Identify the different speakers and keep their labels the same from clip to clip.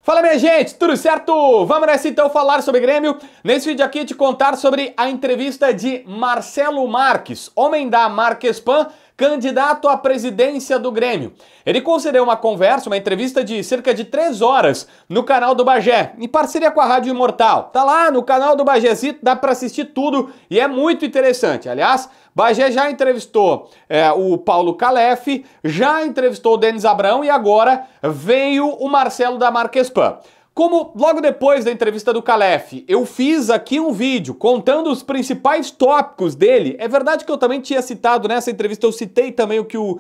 Speaker 1: Fala minha gente, tudo certo? Vamos nessa então falar sobre Grêmio. Nesse vídeo aqui te contar sobre a entrevista de Marcelo Marques, homem da Marquespan, candidato à presidência do Grêmio. Ele concedeu uma conversa, uma entrevista de cerca de 3 horas no canal do Bagé, em parceria com a Rádio Imortal. Tá lá no canal do Bagézito, dá pra assistir tudo e é muito interessante. Aliás, Bagé já entrevistou o Paulo Calef, já entrevistou o Denis Abrão e agora veio o Marcelo da Marquespan. Como logo depois da entrevista do Calef, eu fiz aqui um vídeo contando os principais tópicos dele. É verdade que eu também tinha citado nessa entrevista, eu citei também o que o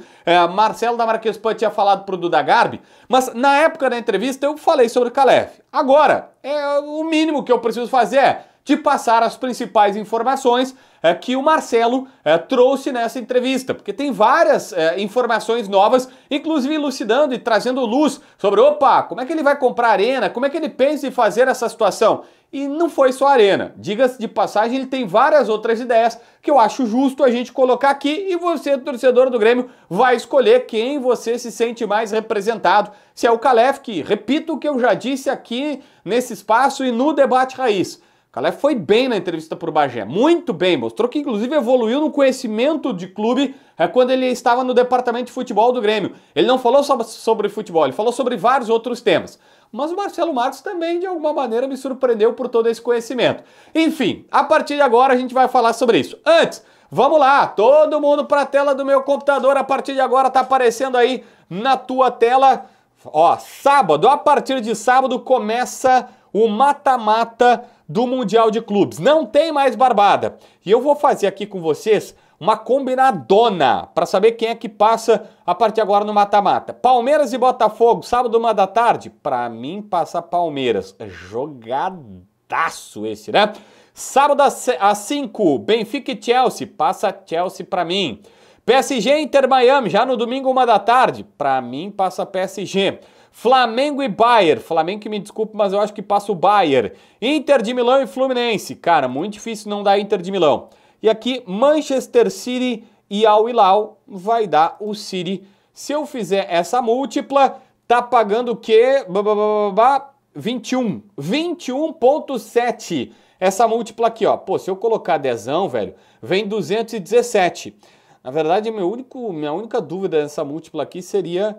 Speaker 1: Marcelo da Marquespan tinha falado pro Duda Garbi, mas na época da entrevista eu falei sobre o Calef. Agora, o mínimo que eu preciso fazer é de passar as principais informações que o Marcelo trouxe nessa entrevista, porque tem várias informações novas, inclusive elucidando e trazendo luz sobre, como é que ele vai comprar a Arena, como é que ele pensa em fazer essa situação. E não foi só a Arena, diga-se de passagem, ele tem várias outras ideias que eu acho justo a gente colocar aqui e você, torcedor do Grêmio, vai escolher quem você se sente mais representado, se é o Calef, que repito o que eu já disse aqui nesse espaço e no Debate Raiz. Calef foi bem na entrevista por Bagé, muito bem, mostrou que inclusive evoluiu no conhecimento de clube quando ele estava no departamento de futebol do Grêmio. Ele não falou só sobre futebol, ele falou sobre vários outros temas. Mas o Marcelo Marques também, de alguma maneira, me surpreendeu por todo esse conhecimento. Enfim, a partir de agora a gente vai falar sobre isso. Antes, vamos lá, todo mundo para a tela do meu computador, a partir de agora tá aparecendo aí na tua tela. Ó, sábado, a partir de sábado começa o mata-mata do Mundial de Clubes. Não tem mais barbada. E eu vou fazer aqui com vocês uma combinadona para saber quem é que passa a partir de agora no mata-mata. Palmeiras e Botafogo, sábado 1 da tarde. Para mim passa Palmeiras. Jogadaço esse, né? Sábado às 5, Benfica e Chelsea. Passa Chelsea para mim. PSG Inter Miami, já no domingo 1 da tarde. Para mim passa PSG. Flamengo e Bayern, Flamengo que me desculpe, mas eu acho que passa o Bayern. Inter de Milão e Fluminense, cara, muito difícil não dar Inter de Milão. E aqui, Manchester City e Al Hilal, vai dar o City. Se eu fizer essa múltipla, tá pagando o quê? 21, 21,7. Essa múltipla aqui, ó, pô, se eu colocar dezão, velho, vem 217. Na verdade, minha única dúvida nessa múltipla aqui seria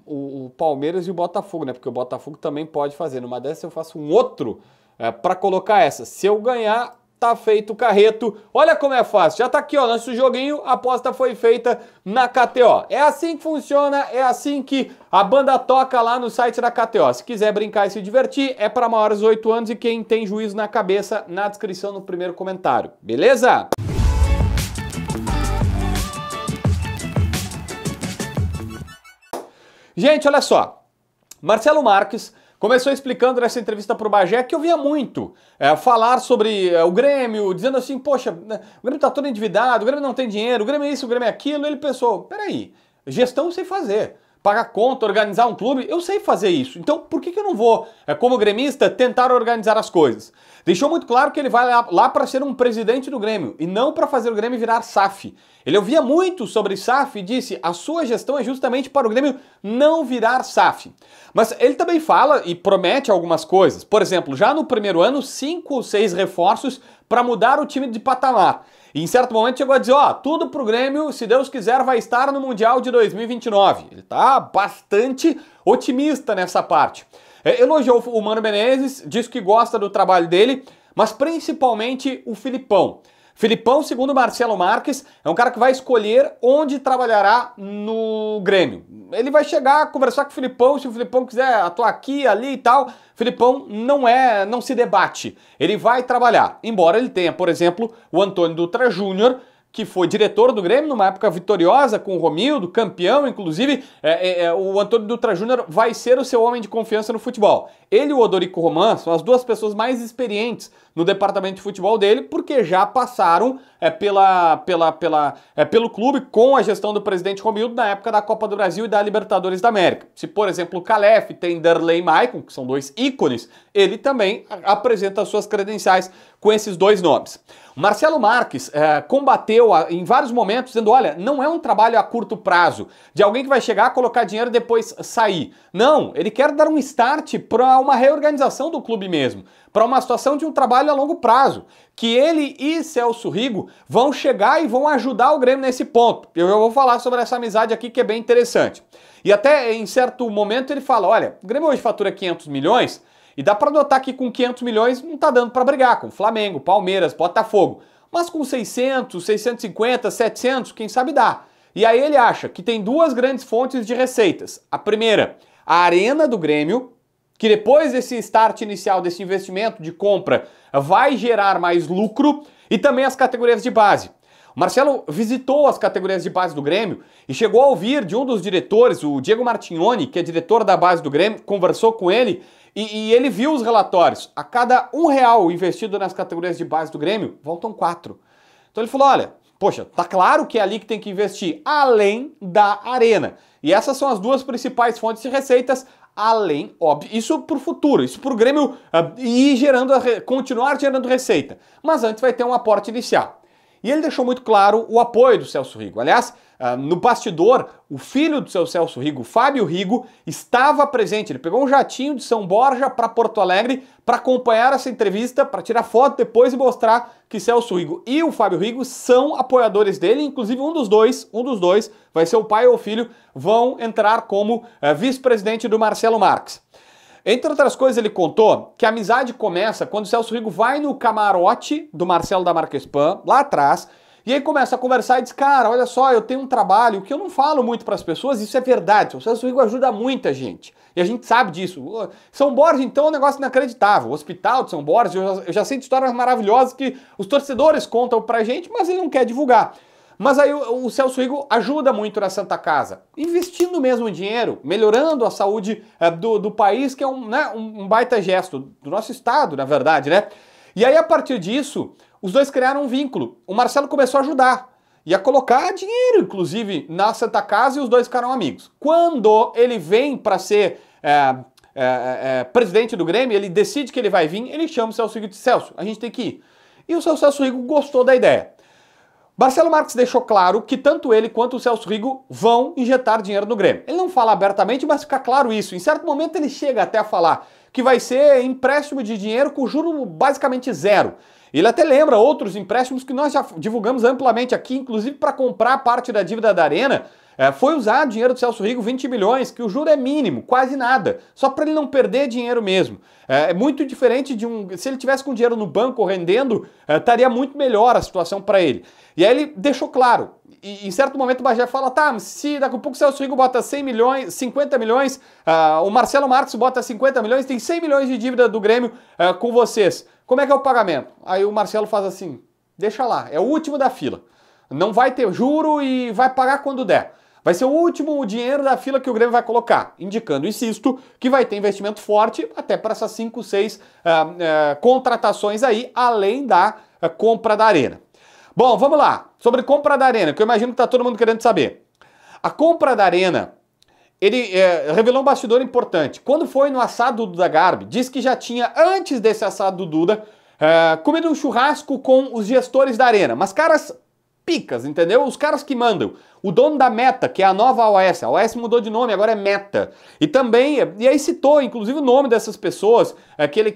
Speaker 1: o Palmeiras e o Botafogo, né? Porque o Botafogo também pode fazer. Numa dessas eu faço um outro para colocar essa. Se eu ganhar, tá feito o carreto. Olha como é fácil. Já tá aqui, ó, nosso joguinho, a aposta foi feita na KTO. É assim que funciona, é assim que a banda toca lá no site da KTO. Se quiser brincar e se divertir, é para maiores de 8 anos e quem tem juízo na cabeça, na descrição no primeiro comentário. Beleza? Gente, olha só, Marcelo Marques começou explicando nessa entrevista para o Bagé que eu via muito falar sobre o Grêmio, dizendo assim, poxa, o Grêmio tá todo endividado, o Grêmio não tem dinheiro, o Grêmio é isso, o Grêmio é aquilo. Ele pensou, peraí, gestão eu sei fazer, pagar conta, organizar um clube, eu sei fazer isso. Então por que eu não vou, como gremista, tentar organizar as coisas? Deixou muito claro que ele vai lá para ser um presidente do Grêmio e não para fazer o Grêmio virar SAF. Ele ouvia muito sobre SAF e disse, a sua gestão é justamente para o Grêmio não virar SAF. Mas ele também fala e promete algumas coisas. Por exemplo, já no primeiro ano, 5 ou 6 reforços para mudar o time de patamar. E em certo momento chegou a dizer, tudo pro Grêmio, se Deus quiser, vai estar no Mundial de 2029. Ele tá bastante otimista nessa parte. Elogiou o Mano Menezes, disse que gosta do trabalho dele, mas principalmente o Filipão. Filipão, segundo Marcelo Marques, é um cara que vai escolher onde trabalhará no Grêmio. Ele vai chegar, conversar com o Filipão, se o Filipão quiser atuar aqui, ali e tal, Filipão não se debate. Ele vai trabalhar, embora ele tenha, por exemplo, o Antônio Dutra Júnior, que foi diretor do Grêmio numa época vitoriosa com o Romildo, campeão, inclusive, o Antônio Dutra Júnior vai ser o seu homem de confiança no futebol. Ele e o Odorico Roman são as duas pessoas mais experientes no departamento de futebol dele, porque já passaram pelo clube com a gestão do presidente Romildo na época da Copa do Brasil e da Libertadores da América. Se, por exemplo, o Calef tem Derlei Maicon, que são dois ícones, ele também apresenta suas credenciais com esses dois nomes. O Marcelo Marques combateu em vários momentos, dizendo, olha, não é um trabalho a curto prazo, de alguém que vai chegar, colocar dinheiro e depois sair. Não, ele quer dar um start para uma reorganização do clube mesmo, para uma situação de um trabalho a longo prazo, que ele e Celso Rigo vão chegar e vão ajudar o Grêmio nesse ponto. Eu já vou falar sobre essa amizade aqui que é bem interessante. E até em certo momento ele fala, olha, o Grêmio hoje fatura 500 milhões, e dá para notar que com 500 milhões não tá dando para brigar com Flamengo, Palmeiras, Botafogo. Mas com 600, 650, 700, quem sabe dá. E aí ele acha que tem duas grandes fontes de receitas. A primeira, a arena do Grêmio, que depois desse start inicial, desse investimento de compra, vai gerar mais lucro, e também as categorias de base. O Marcelo visitou as categorias de base do Grêmio e chegou a ouvir de um dos diretores, o Diego Martignoni, que é diretor da base do Grêmio, conversou com ele e ele viu os relatórios. A cada R$1 investido nas categorias de base do Grêmio, voltam 4. Então ele falou, olha, poxa, tá claro que é ali que tem que investir, além da arena. E essas são as duas principais fontes de receitas, além, óbvio, isso pro futuro, isso pro Grêmio ir continuar gerando receita. Mas antes vai ter um aporte inicial. E ele deixou muito claro o apoio do Celso Rigo. Aliás, no bastidor, o filho do seu Celso Rigo, Fábio Rigo, estava presente. Ele pegou um jatinho de São Borja para Porto Alegre para acompanhar essa entrevista, para tirar foto depois e mostrar que Celso Rigo e o Fábio Rigo são apoiadores dele. Inclusive um dos dois, vai ser o pai ou o filho, vão entrar como vice-presidente do Marcelo Marques. Entre outras coisas, ele contou que a amizade começa quando o Celso Rigo vai no camarote do Marcelo da Marquespan, lá atrás, e aí começa a conversar e diz, cara, olha só, eu tenho um trabalho que eu não falo muito para as pessoas, isso é verdade, o Celso Rigo ajuda muita gente, e a gente sabe disso. São Borja, então, é um negócio inacreditável, o hospital de São Borja, eu já sei de histórias maravilhosas que os torcedores contam pra gente, mas ele não quer divulgar. Mas aí o Celso Rigo ajuda muito na Santa Casa, investindo mesmo dinheiro, melhorando a saúde do país, que é um baita gesto, do nosso estado, na verdade, né? E aí, a partir disso, os dois criaram um vínculo. O Marcelo começou a ajudar e a colocar dinheiro, inclusive, na Santa Casa, e os dois ficaram amigos. Quando ele vem para ser presidente do Grêmio, ele decide que ele vai vir, ele chama o Celso Rigo e diz, Celso, a gente tem que ir. E o seu Celso Rigo gostou da ideia. Marcelo Marques deixou claro que tanto ele quanto o Celso Rigo vão injetar dinheiro no Grêmio. Ele não fala abertamente, mas fica claro isso. Em certo momento ele chega até a falar que vai ser empréstimo de dinheiro com juro basicamente zero. Ele até lembra outros empréstimos que nós já divulgamos amplamente aqui, inclusive para comprar parte da dívida da Arena. Foi usado o dinheiro do Celso Rigo, 20 milhões, que o juro é mínimo, quase nada, só para ele não perder dinheiro mesmo. É muito diferente de se ele tivesse com dinheiro no banco rendendo, estaria muito melhor a situação para ele. E aí ele deixou claro, e em certo momento o Bagé fala, tá, se daqui a pouco o Celso Rigo bota 100 milhões, 50 milhões, o Marcelo Marques bota 50 milhões, tem 100 milhões de dívida do Grêmio com vocês. Como é que é o pagamento? Aí o Marcelo faz assim, deixa lá, é o último da fila. Não vai ter juro e vai pagar quando der. Vai ser o último dinheiro da fila que o Grêmio vai colocar, indicando, insisto, que vai ter investimento forte até para essas 5, 6 contratações aí, além da compra da Arena. Bom, vamos lá. Sobre compra da Arena, que eu imagino que está todo mundo querendo saber. A compra da Arena, ele revelou um bastidor importante. Quando foi no assado do Duda Garbi, disse que já tinha, antes desse assado do Duda, comido um churrasco com os gestores da Arena. Mas caras picas, entendeu? Os caras que mandam. O dono da Meta, que é a nova OAS. A OAS mudou de nome, agora é Meta. E também, e aí citou, inclusive, o nome dessas pessoas, que ele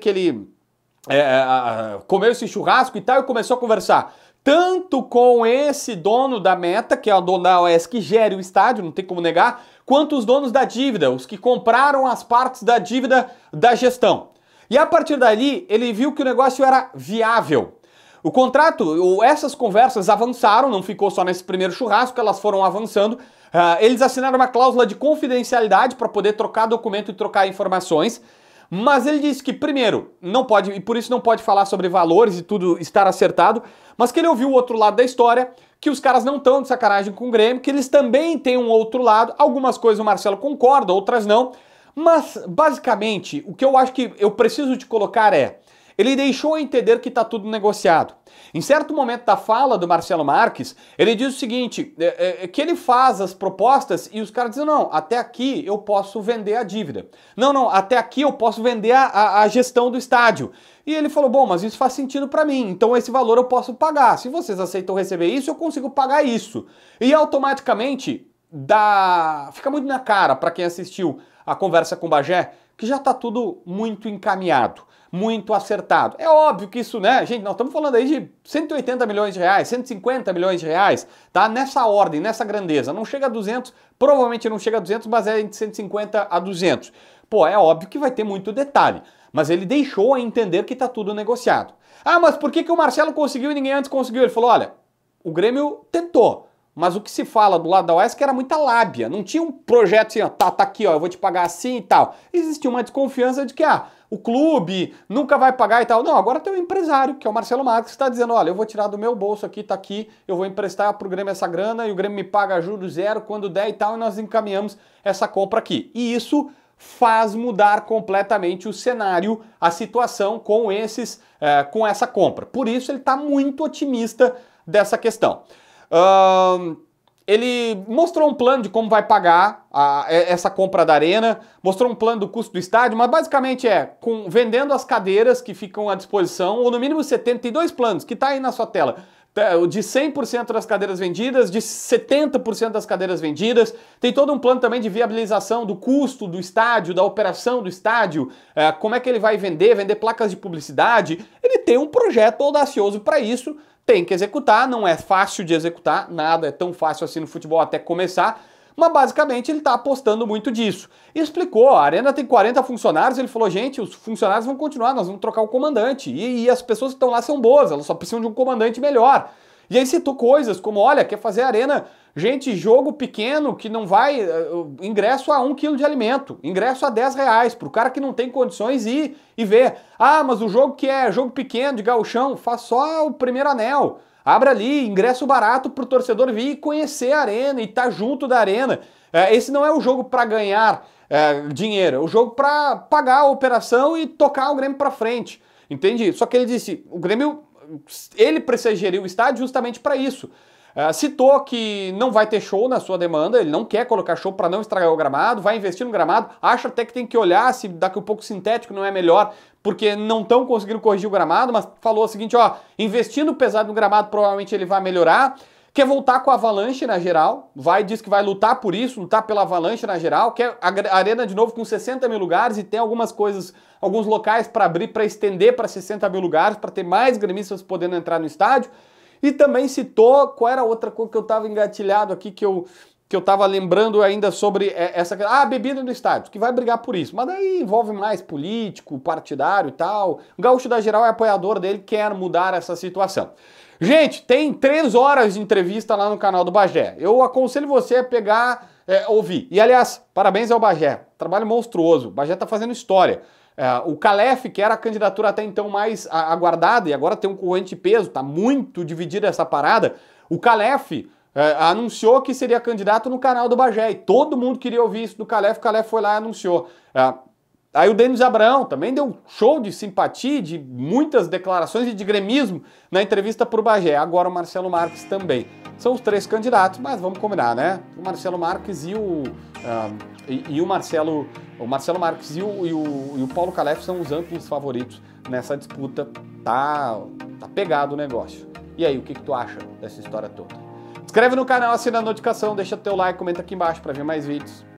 Speaker 1: comeu esse churrasco e tal, e começou a conversar. Tanto com esse dono da Meta, que é o dono da OAS que gere o estádio, não tem como negar, quanto os donos da dívida, os que compraram as partes da dívida da gestão. E a partir dali, ele viu que o negócio era viável. O contrato, essas conversas avançaram, não ficou só nesse primeiro churrasco, elas foram avançando. Eles assinaram uma cláusula de confidencialidade para poder trocar documento e trocar informações. Mas ele disse que, primeiro, não pode, e por isso não pode falar sobre valores e tudo estar acertado, mas que ele ouviu o outro lado da história, que os caras não estão de sacanagem com o Grêmio, que eles também têm um outro lado. Algumas coisas o Marcelo concorda, outras não. Mas, basicamente, o que eu acho que eu preciso te colocar ele deixou a entender que está tudo negociado. Em certo momento da fala do Marcelo Marques, ele diz o seguinte, que ele faz as propostas e os caras dizem, não, até aqui eu posso vender a dívida. Não, até aqui eu posso vender a gestão do estádio. E ele falou, bom, mas isso faz sentido para mim, então esse valor eu posso pagar. Se vocês aceitam receber isso, eu consigo pagar isso. E automaticamente fica muito na cara para quem assistiu a conversa com o Bagé, que já está tudo muito encaminhado, muito acertado. É óbvio que isso, né, gente, nós estamos falando aí de 180 milhões de reais, 150 milhões de reais, tá? Nessa ordem, nessa grandeza. Não chega a 200, provavelmente não chega a 200, mas é de 150 a 200. Pô, é óbvio que vai ter muito detalhe, mas ele deixou a entender que está tudo negociado. Ah, mas por que o Marcelo conseguiu e ninguém antes conseguiu? Ele falou, olha, o Grêmio tentou. Mas o que se fala do lado da UESC era muita lábia, não tinha um projeto assim, ó, tá aqui, ó, eu vou te pagar assim e tal. Existia uma desconfiança de que, o clube nunca vai pagar e tal. Não, agora tem um empresário, que é o Marcelo Marques, que está dizendo, olha, eu vou tirar do meu bolso aqui, tá aqui, eu vou emprestar pro Grêmio essa grana e o Grêmio me paga juros zero quando der e tal, e nós encaminhamos essa compra aqui. E isso faz mudar completamente o cenário, a situação com essa compra. Por isso ele está muito otimista dessa questão. Ele mostrou um plano de como vai pagar essa compra da arena, mostrou um plano do custo do estádio, mas basicamente vendendo as cadeiras que ficam à disposição, ou no mínimo 72 planos, que está aí na sua tela, de 100% das cadeiras vendidas, de 70% das cadeiras vendidas. Tem todo um plano também de viabilização do custo do estádio, da operação do estádio, como é que ele vai vender placas de publicidade. Ele tem um projeto audacioso para isso, tem que executar, não é fácil de executar, nada é tão fácil assim no futebol até começar, mas basicamente ele está apostando muito disso. E explicou, a arena tem 40 funcionários, ele falou, gente, os funcionários vão continuar, nós vamos trocar o comandante, e as pessoas que estão lá são boas, elas só precisam de um comandante melhor. E aí citou coisas como, olha, quer fazer arena, gente, jogo pequeno que não vai, ingresso a 1 quilo de alimento, ingresso a R$10, para o cara que não tem condições ir e ver. Ah, mas o jogo que é jogo pequeno de gauchão, faz só o primeiro anel. Abre ali, ingresso barato para o torcedor vir e conhecer a arena e estar junto da arena. Esse não é o jogo para ganhar dinheiro, é o jogo para pagar a operação e tocar o Grêmio para frente. Entende? Só que ele disse, o Grêmio, ele precisa gerir o estádio justamente para isso. Citou que não vai ter show na sua demanda, ele não quer colocar show para não estragar o gramado, vai investir no gramado, acha até que tem que olhar se daqui a pouco sintético não é melhor, porque não estão conseguindo corrigir o gramado, mas falou o seguinte, ó, investindo pesado no gramado provavelmente ele vai melhorar, quer voltar com a Avalanche na geral, diz que vai lutar por isso, lutar pela Avalanche na geral, quer a arena de novo com 60 mil lugares e tem algumas coisas, alguns locais para abrir, para estender para 60 mil lugares, para ter mais gremistas podendo entrar no estádio. E também citou, qual era a outra coisa que eu estava engatilhado aqui, que eu estava lembrando ainda sobre a bebida no estádio, que vai brigar por isso. Mas daí envolve mais político, partidário e tal. O Gaúcho da Geral é apoiador dele, quer mudar essa situação. Gente, tem 3 horas de entrevista lá no canal do Bagé. Eu aconselho você a pegar, ouvir. E aliás, parabéns ao Bagé, trabalho monstruoso. O Bagé está fazendo história. O Calef, que era a candidatura até então mais aguardada, e agora tem um corrente de peso, tá muito dividida essa parada, o Calef anunciou que seria candidato no canal do Bagé, e todo mundo queria ouvir isso do Calef, o Calef foi lá e anunciou. Aí o Denis Abraão também deu um show de simpatia, de muitas declarações e de gremismo na entrevista pro Bagé, agora o Marcelo Marques também. São os 3 candidatos, mas vamos combinar, né? O Marcelo Marques e o Marcelo Marques e o Paulo Calef são os amplos favoritos nessa disputa. Tá pegado o negócio. E aí, o que tu acha dessa história toda? Inscreve no canal, assina a notificação, deixa teu like, comenta aqui embaixo para ver mais vídeos.